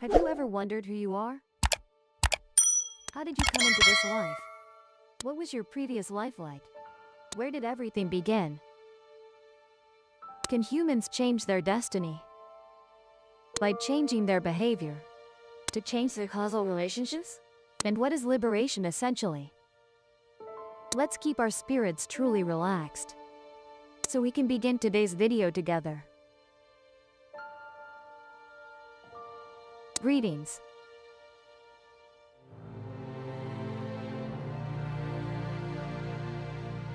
Have you ever wondered who you are? How did you come into this life? What was your previous life like? Where did everything begin? Can humans change their destiny? By changing their behavior? To change their causal relationships? And what is liberation essentially? Let's keep our spirits truly relaxed, so we can begin today's video together. Greetings.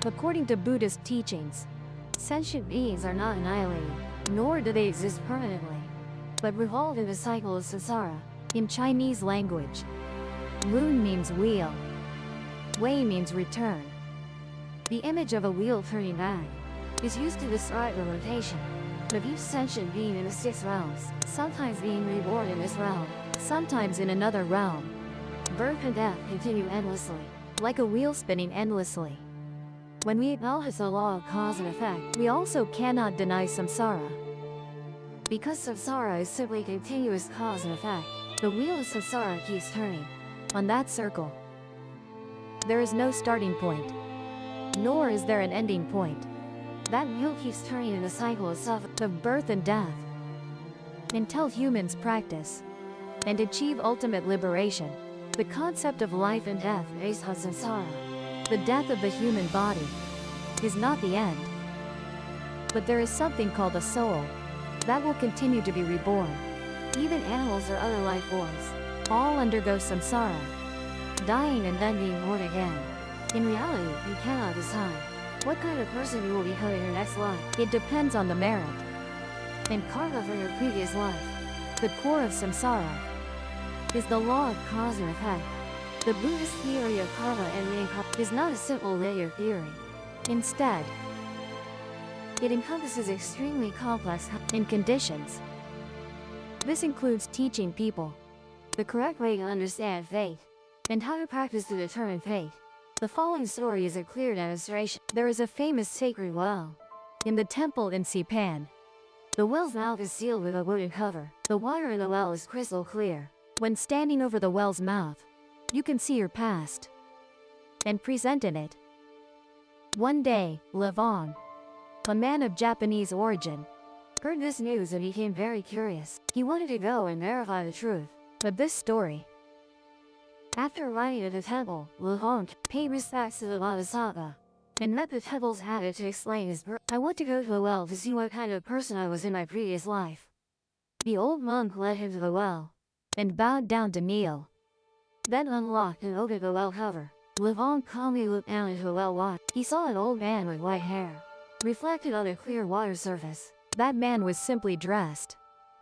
According to Buddhist teachings, sentient beings are not annihilated, nor do they exist permanently, but revolve in the cycle of samsara. In Chinese language, lun means wheel, wei means return. The image of a wheel turning back is used to describe the rotation of each sentient being in the six realms, sometimes being reborn in this realm, sometimes in another realm. Birth and death continue endlessly, like a wheel spinning endlessly. When we acknowledge the law of cause and effect, we also cannot deny samsara. Because samsara is simply continuous cause and effect, the wheel of samsara keeps turning on that circle. There is no starting point, nor is there an ending point. That wheel keeps turning in a cycle of birth and death. Until humans practice and achieve ultimate liberation, the concept of life and death based on samsara, the death of the human body, is not the end. But there is something called a soul that will continue to be reborn. Even animals or other life forms all undergo samsara, dying and then being born again. In reality, you cannot decide what kind of person you will become in your next life. It depends on the merit and karma for your previous life. The core of samsara is the law of cause and effect. The Buddhist theory of karma and reincarnation is not a simple linear theory. Instead, it encompasses extremely complex conditions. This includes teaching people the correct way to understand fate and how to practice to determine fate. The following story is a clear demonstration. There is a famous sacred well in the temple in Sipan. The well's mouth is sealed with a wooden cover. The water in the well is crystal clear. When standing over the well's mouth, you can see your past and present in it. One day, Levong, a man of Japanese origin, heard this news and became very curious. He wanted to go and verify the truth of this story. After arriving at the temple, Levong paid respects to the Bodhisattva and met the temple's habit to explain his birth. I want to go to the well to see what kind of person I was in my previous life. The old monk led him to the well and bowed down to kneel, then unlocked and opened the well cover. Levong calmly looked down into the well water. He saw an old man with white hair reflected on a clear water surface. That man was simply dressed,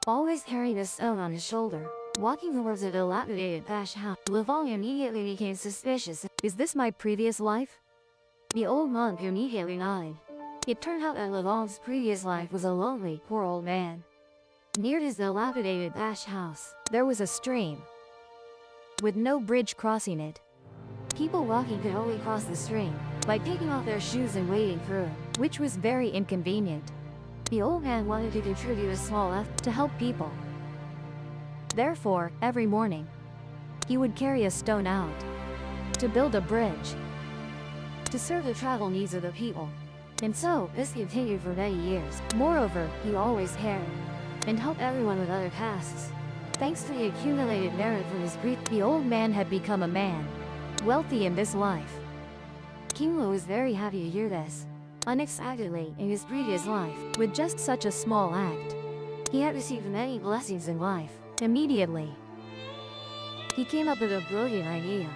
always carrying a stone on his shoulder, walking towards a dilapidated thatched house. Levong immediately became suspicious. Is this my previous life? The old monk immediately nodded. It turned out that Levong's previous life was a lonely, poor old man. Near his dilapidated thatched house, there was a stream with no bridge crossing it. People walking could only cross the stream by taking off their shoes and wading through, which was very inconvenient. The old man wanted to contribute a small effort to help people. Therefore, every morning, he would carry a stone out to build a bridge to serve the travel needs of the people. And so, this continued for many years. Moreover, he always cared and helped everyone with other tasks. Thanks to the accumulated merit from his grief, the old man had become a man, wealthy in this life. Kinglo was very happy to hear this. Unexpectedly, in his previous life, with just such a small act, he had received many blessings in life. Immediately, he came up with a brilliant idea.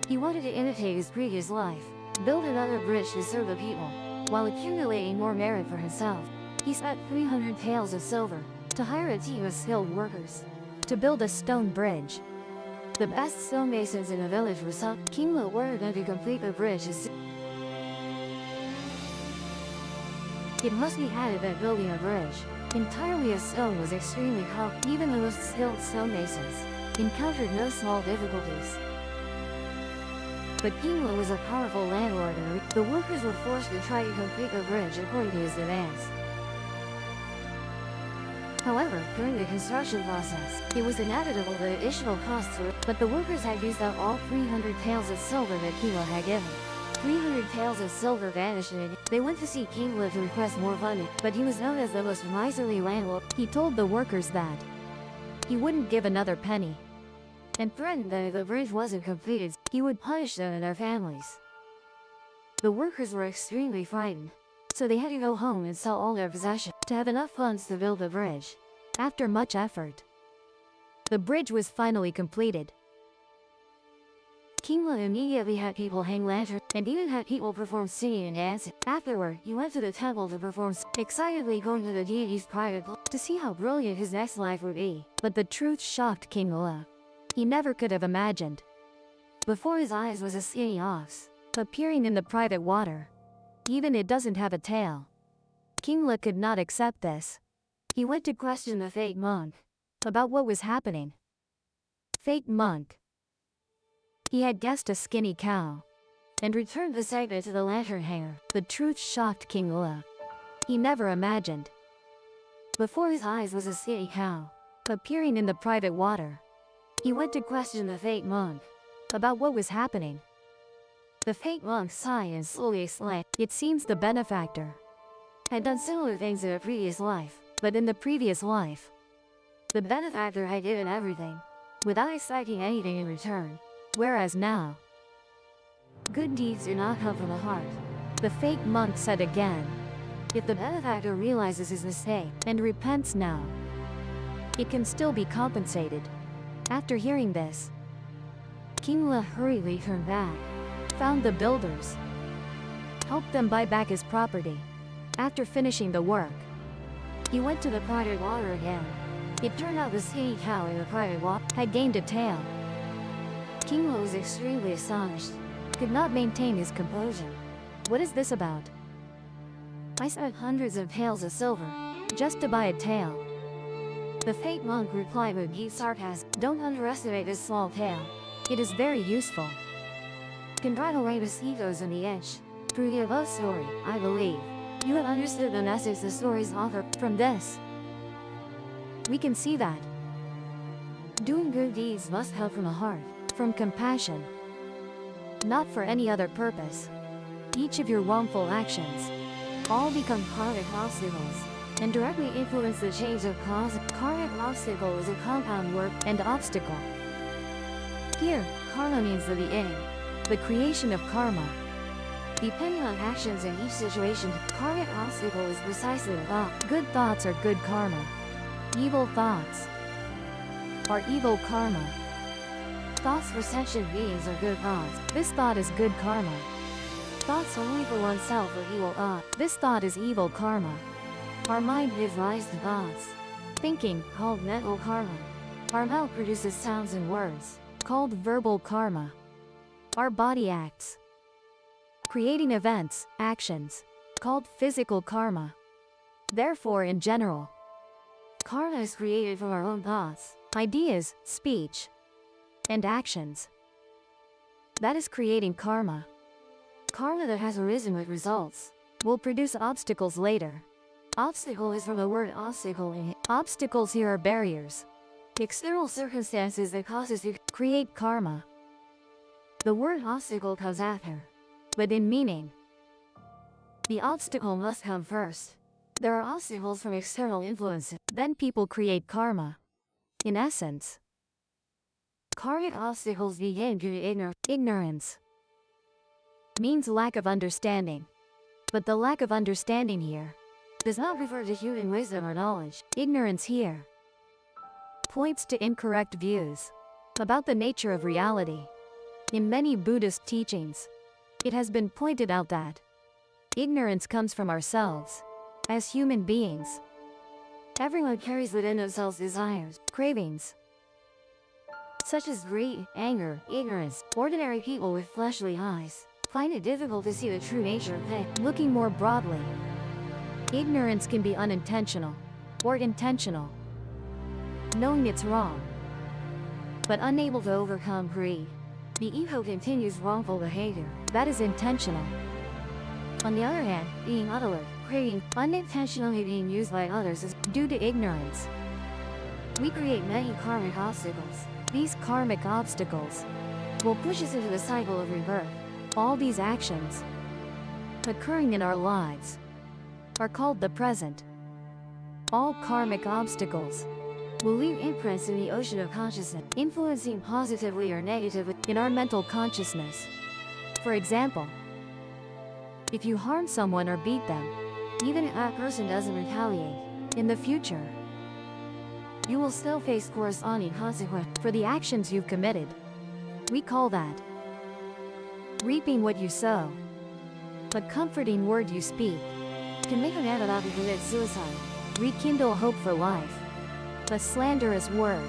He wanted to imitate his previous life, build another bridge to serve the people, while accumulating more merit for himself. He spent 300 taels of silver to hire a team of skilled workers to build a stone bridge. The best stonemasons in the village were summoned. Kinglo ordered them to complete the bridge as soon. It must be added that building a bridge entirely of stone was extremely complex. Even the most skilled stonemasons encountered no small difficulties. But Kinglo was a powerful landlord and the workers were forced to try to complete the bridge according to his demands. However, during the construction process, it was inevitable that additional costs were, but the workers had used up all 300 taels of silver that Kingla had given. 300 taels of silver vanished and they went to see Kingla to request more funding, but he was known as the most miserly landlord. He told the workers that he wouldn't give another penny, and threatened that if the bridge wasn't completed, he would punish them and their families. The workers were extremely frightened, so they had to go home and sell all their possessions to have enough funds to build the bridge. After much effort, the bridge was finally completed. Kingla immediately had people hang lanterns and even had people perform singing and dancing. Afterward, he went to the temple to perform, excitedly going to the deity's private to see how brilliant his next life would be. But the truth shocked Kingla. He never could have imagined. Before his eyes was a skinny ox, appearing in the private water. Even it doesn't have a tail. Kingla could not accept this. He went to question the fake monk about what was happening. Fake monk. He had guessed a skinny cow and returned the segment to the lantern hanger. The truth shocked Kingla. He never imagined. Before his eyes was a skinny cow, appearing in the private water. He went to question the fake monk about what was happening. The fake monk sighed and slowly explained. It seems the benefactor had done similar things in a previous life, but in the previous life, the benefactor had given everything, without expecting anything in return. Whereas now, good deeds do not come from the heart. The fake monk said again. If the benefactor realizes his mistake and repents now, it can still be compensated. After hearing this, Kingla hurriedly turned back, found the builders, helped them buy back his property. After finishing the work, he went to the private water again. It turned out the skinny cow in the private water had gained a tail. Kingla was extremely astonished, could not maintain his composure. What is this about? I spent hundreds of taels of silver just to buy a tail. The fake monk replied with deep sarcasm. Don't underestimate this small tail. It is very useful. Congratulatus egos in the edge. Through the above story, I believe you have understood the message the story's author. From this, we can see that doing good deeds must come from the heart, from compassion, not for any other purpose. Each of your wrongful actions all become karmic obstacles and directly influence the change of cause. Karmic obstacle is a compound word, and obstacle. Here, karma means the beginning, the creation of karma. Depending on actions in each situation, karmic obstacle is precisely a thought. Good thoughts are good karma. Evil thoughts are evil karma. Thoughts for sentient beings are good thoughts. This thought is good karma. Thoughts only for oneself are evil thought. This thought is evil karma. Our mind gives rise to thoughts. Thinking, called mental karma. Our mouth produces sounds and words, called verbal karma. Our body acts, creating events, actions, called physical karma. Therefore, in general, karma is created from our own thoughts, ideas, speech, and actions. That is creating karma. Karma that has arisen with results will produce obstacles later. Obstacle is from the word obstacle, and obstacles here are barriers, external circumstances that cause us to create karma. The word obstacle comes after, but in meaning, the obstacle must come first. There are obstacles from external influences, then people create karma. In essence, karmic obstacles begin due to ignorance. Means lack of understanding. But the lack of understanding here does not refer to human wisdom or knowledge. Ignorance here points to incorrect views about the nature of reality. In many Buddhist teachings, it has been pointed out that ignorance comes from ourselves. As human beings, everyone carries within themselves desires, cravings, such as greed, anger, ignorance. Ordinary people with fleshly eyes find it difficult to see the true nature of things. Looking more broadly, ignorance can be unintentional or intentional, knowing it's wrong, but unable to overcome greed. The ego continues wrongful behavior that is intentional. On the other hand, being unalert, creating unintentionally being used by others is due to ignorance. We create many karmic obstacles. These karmic obstacles will push us into the cycle of rebirth. All these actions occurring in our lives are called the present. All karmic obstacles will leave imprints in the ocean of consciousness, influencing positively or negatively in our mental consciousness. For example, if you harm someone or beat them, even if that person doesn't retaliate, in the future, you will still face corresponding consequences for the actions you've committed. We call that reaping what you sow. A comforting word you speak can make a man about to commit suicide, rekindle hope for life. A slanderous word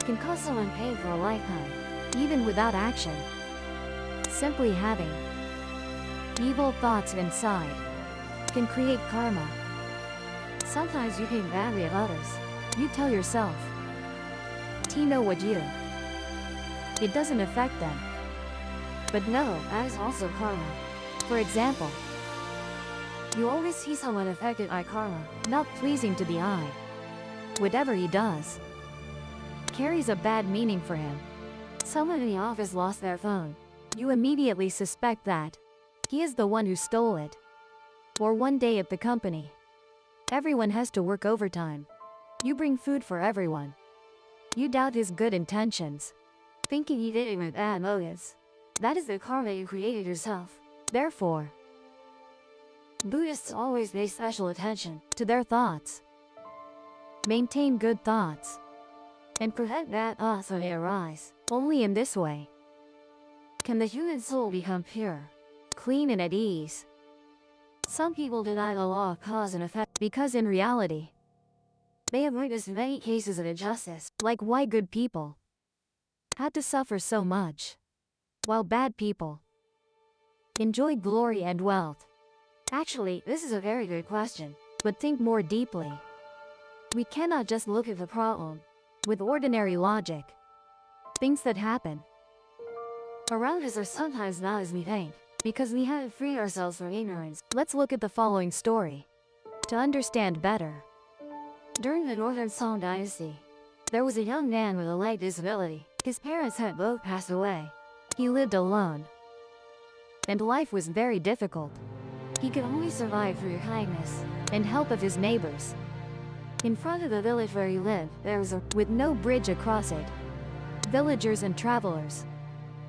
can cause someone pain for a lifetime, even without action. Simply having evil thoughts inside can create karma. Sometimes you think badly of others. You tell yourself, "Know what you." It doesn't affect them. But no, that is also karma. For example, you always see someone affected by karma, not pleasing to the eye. Whatever he does carries a bad meaning for him. Someone in the office lost their phone. You immediately suspect that he is the one who stole it. Or one day at the company, everyone has to work overtime. You bring food for everyone. You doubt his good intentions, thinking he did it with bad motives. That is the karma you created yourself. Therefore, Buddhists always pay special attention to their thoughts. Maintain good thoughts and prevent bad thoughts when they arise. Only in this way can the human soul become pure, clean, and at ease. Some people deny the law of cause and effect because in reality, they have witnessed many cases of injustice, like why good people had to suffer so much, while bad people enjoy glory and wealth. Actually, this is a very good question, but think more deeply. We cannot just look at the problem with ordinary logic. Things that happen around us are sometimes not as we think, because we haven't freed ourselves from ignorance. Let's look at the following story to understand better. During the Northern Song Dynasty, there was a young man with a leg disability. His parents had both passed away. He lived alone, and life was very difficult. He could only survive through the kindness and help of his neighbors. In front of the village where he lived, there was with no bridge across it. Villagers and travelers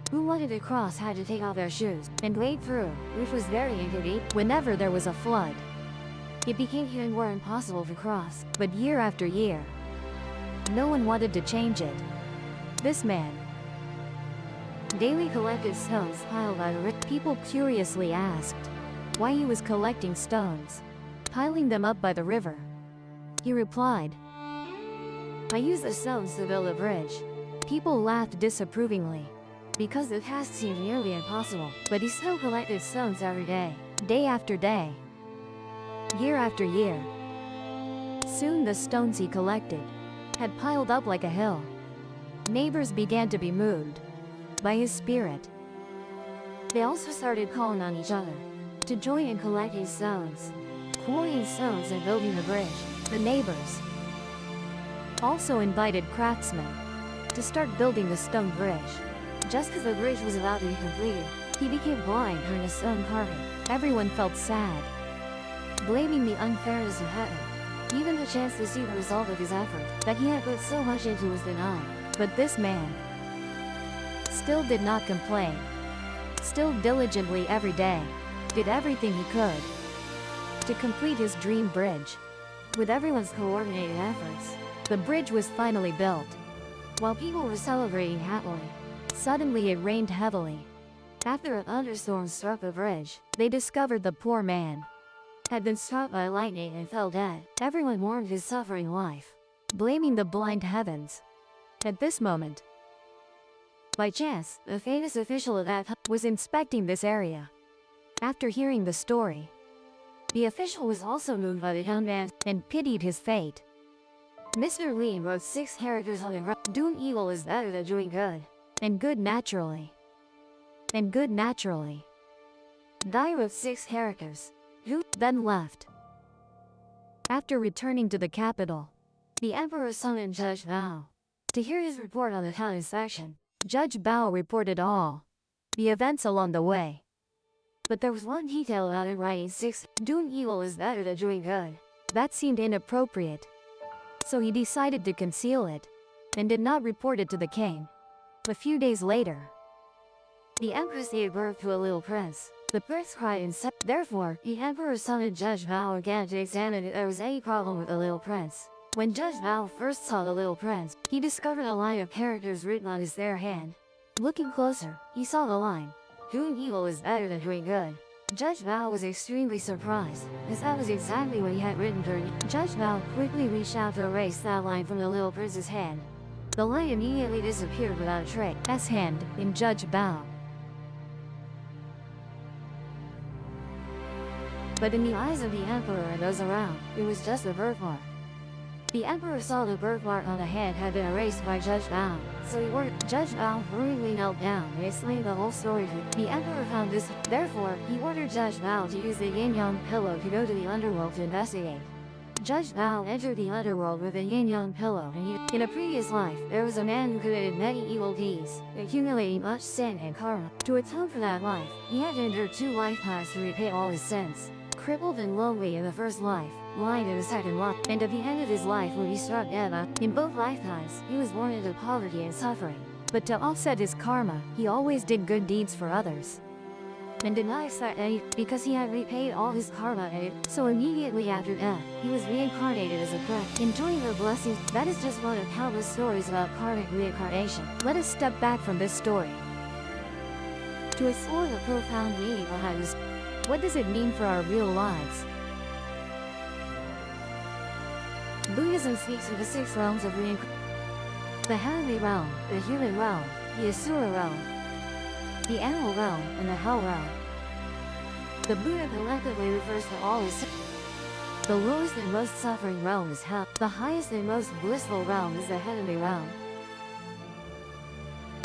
who wanted to cross had to take off their shoes and wade through, which was very inconvenient. Whenever there was a flood, it became even more impossible to cross. But year after year, no one wanted to change it. This man daily collected stones piled by the rich. People curiously asked why he was collecting stones, piling them up by the river. He replied, "I use the stones to build a bridge." People laughed disapprovingly, because the task seemed nearly impossible. But he still collected stones every day after day, year after year. Soon the stones he collected had piled up like a hill. Neighbors began to be moved by his spirit. They also started calling on each other to join in collecting stones, quarrying stones, and building the bridge. The neighbors also invited craftsmen to start building the stone bridge. Just as the bridge was about to be completed, he became blind during the stone carving. Everyone felt sad, blaming the unfairness of heaven. Even the chance to see the result of his effort that he had put so much into was denied. But this man still did not complain. Still diligently every day did everything he could to complete his dream bridge. With everyone's coordinated efforts, the bridge was finally built. While people were celebrating happily, suddenly it rained heavily. After a thunderstorm struck the bridge, they discovered the poor man had been struck by lightning and fell dead. Everyone mourned his suffering life, blaming the blind heavens. At this moment, by chance, a famous official of that time was inspecting this area. After hearing the story, the official was also moved by the young man and pitied his fate. Mr. Lee wrote 6 characters on the ground. Doing evil is better than doing good, and good naturally. And good naturally. Dai wrote 6 characters. who then left. After returning to the capital, the emperor summoned Judge Bao to hear his report on the town inspection. Judge Bao reported all the events along the way. But there was one detail about him writing 6, doing evil is better than doing good. That seemed inappropriate. So he decided to conceal it, and did not report it to the king. A few days later, the empress gave birth to a little prince. The prince cried and said, therefore, the emperor summoned Judge Bao again to examine if there was any problem with the little prince. When Judge Bao first saw the little prince, he discovered a line of characters written on his bare hand. Looking closer, he saw the line, doing evil is better than doing good. Judge Bao was extremely surprised, as that was exactly what he had written during. Judge Bao quickly reached out to erase that line from the little prince's hand. The line immediately disappeared without a trace. Hand in Judge Bao. But in the eyes of the emperor and those around, it was just a birthmark. The emperor saw the birthmark on the hand had been erased by Judge Bao, so he ordered. Judge Bao hurriedly knelt down and explained the whole story to him. The emperor found this, therefore, he ordered Judge Bao to use the yin-yang pillow to go to the underworld to investigate. Judge Bao entered the underworld with a yin-yang pillow, and in a previous life, there was a man who committed many evil deeds, accumulating much sin and karma. To atone for that life, he had to endure 2 lifetimes to repay all his sins. Crippled and lonely in the first life, blind in the second life, and at the end of his life when he struck death, in both lifetimes, he was born into poverty and suffering. But to offset his karma, he always did good deeds for others, and did not expect any, because he had repaid all his karma, so immediately after death, he was reincarnated as a prince, enjoying the blessings. That is just one of countless stories about karmic reincarnation. Let us step back from this story to explore the profound meaning behind this. What does it mean for our real lives? Buddhism speaks of the 6 realms of reincarnation: the heavenly realm, the human realm, the asura realm, the animal realm, and the hell realm. The Buddha collectively refers to all as 6. The lowest and most suffering realm is hell. The highest and most blissful realm is the heavenly realm.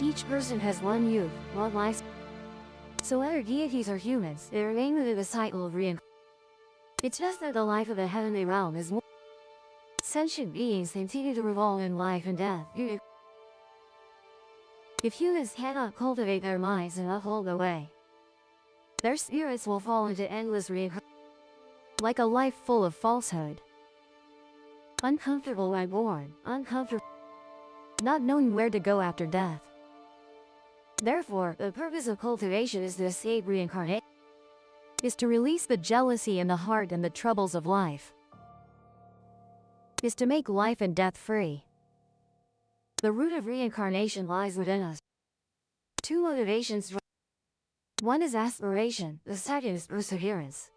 Each person has one youth, one life. So whether deities or humans, they remain within the cycle of reincarnation. It's just that the life of the heavenly realm is more. Sentient beings continue to revolve in life and death. If humans cannot cultivate their minds and uphold the way, their spirits will fall into endless reincarnation, like a life full of falsehood. Uncomfortable when born, uncomfortable not knowing where to go after death. Therefore, the purpose of cultivation is to escape reincarnation, is to release the jealousy in the heart and the troubles of life, is to make life and death free. The root of reincarnation lies within us. 2 motivations. One is aspiration, the second is perseverance.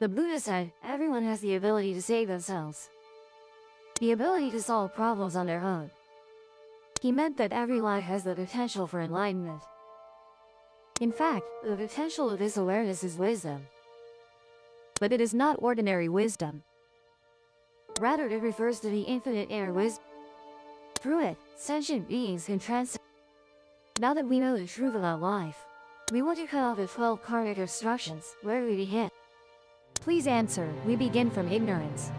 The Buddha said, everyone has the ability to save themselves, the ability to solve problems on their own. He meant that every life has the potential for enlightenment. In fact, the potential of this awareness is wisdom. But it is not ordinary wisdom. Rather, it refers to the infinite inner wisdom. Through it, sentient beings can transcend. Now that we know the truth about life, we want to cut off the 12 karmic obstructions. Where do we begin? Please answer. We begin from ignorance.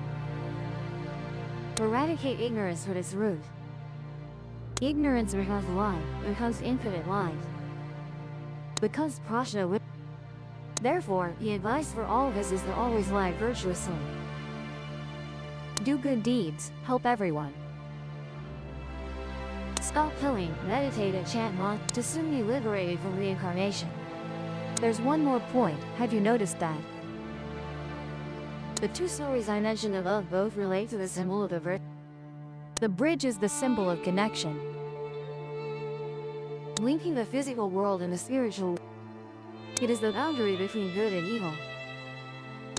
Eradicate ignorance from its root. Ignorance becomes light, becomes infinite light, becomes prajna. Therefore, the advice for all of us is to always live virtuously. Do good deeds, help everyone. Stop killing, meditate and chant mantra to soon be liberated from reincarnation. There's one more point, have you noticed that? The 2 stories I mentioned above both relate to the symbol of the bridge. The bridge is the symbol of connection, linking the physical world and the spiritual world. It is the boundary between good and evil,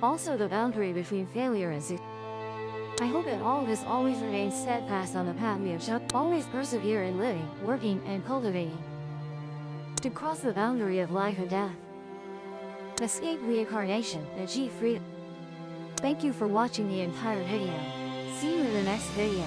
also the boundary between failure and success. I hope that all of us always remain steadfast on the path we have shown, always persevere in living, working, and cultivating, to cross the boundary of life and death, escape reincarnation, and achieve freedom. Thank you for watching the entire video. See you in the next video.